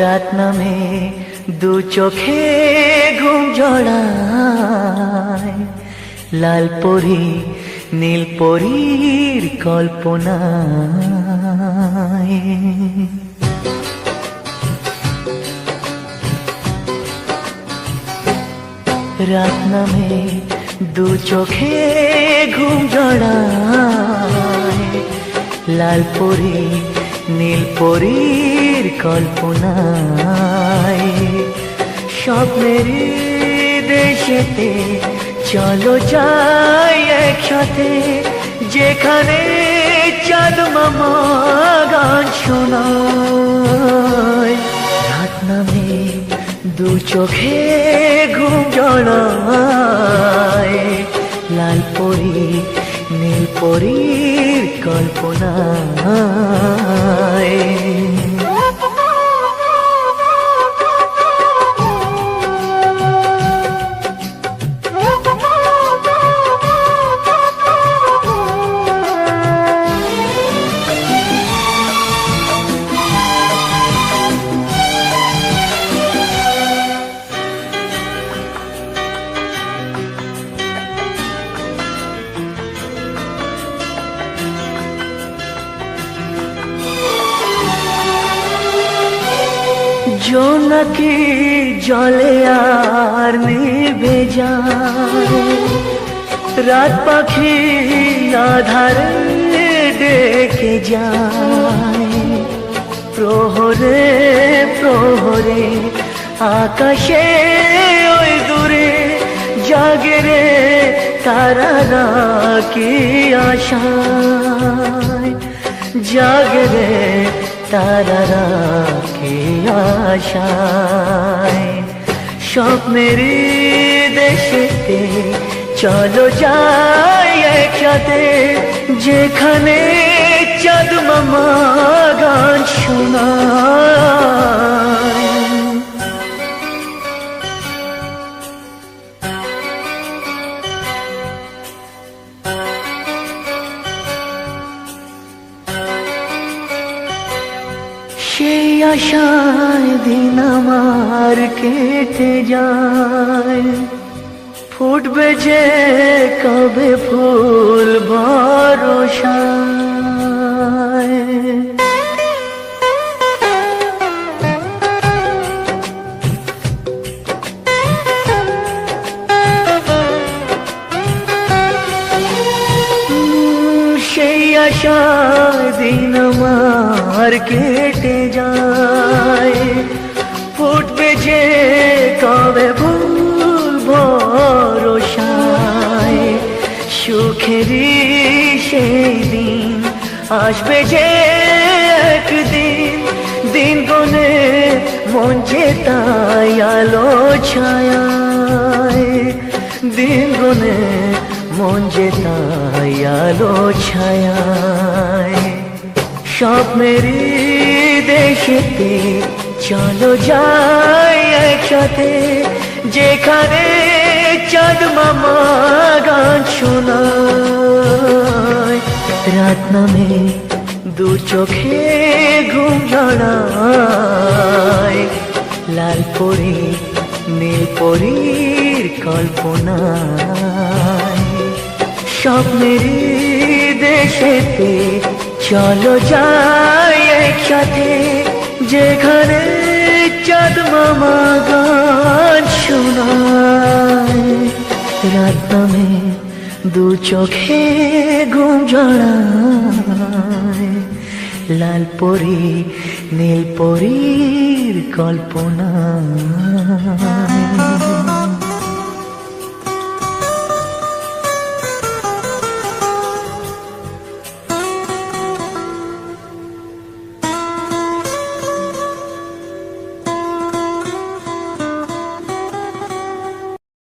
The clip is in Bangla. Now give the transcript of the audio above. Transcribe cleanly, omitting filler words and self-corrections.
রাত নামে দু চোখে ঘুম জড়ায়, লাল পরি নীল পরীর কল্পনায়। রাত নামে দু চোখে ঘুম জড়ায়, লাল পরি নীল পরীর কল্পনায়। স্বপ্নের দেশেতে চলো যাই একসাথে, যেখানে চাঁদ মামা গান শোনায়। রাত নামে দু চোখে ঘুম জড়ায়, লাল পরি নীল পরীর কল্পনায়। জোনাকি জলে আর নিভে যায়, রাত পাখি আধারে ডেকে যায়। প্রহরে প্রহরে আকাশে ওই দূরে জাগে রে তারারা কি আশায়, জাগে রে তারারা কি আশায়। স্বপ্নের দেশেতে চলো যাই একসাথে, যেখানে চাঁদ মামা গান শোনায়। সেই আশায় দিন আমার কেটে যায়, ফুটবে যে কবে ফুল ভরসায়। সেই আশায় দিন আমার কেটে যায়, ফুটবে যে কবে ফুল ভরসায়। সুখেরই সেই দিন আসবে যে একদিন, দিন গনে মন যে তাই আলো ছায়ায়, দিন গনে মন যে তাই আলো ছায়ায়। স্বপ্নের দেশেতে চলো যাই একসাথে, যেখানে চাঁদ মামা গান শোনায়। রাত নামে দু চোখে ঘুম জড়ায়, লাল পরি নীল পরীর কল্পনায়। স্বপ্নের দেশেতে চলো যাই একসাথে, যেখানে চাঁদ মামা গান শোনায়। রাত নামে দু চোখে ঘুম জড়ায়, লাল পরি নীল পরীর কল্পনায়।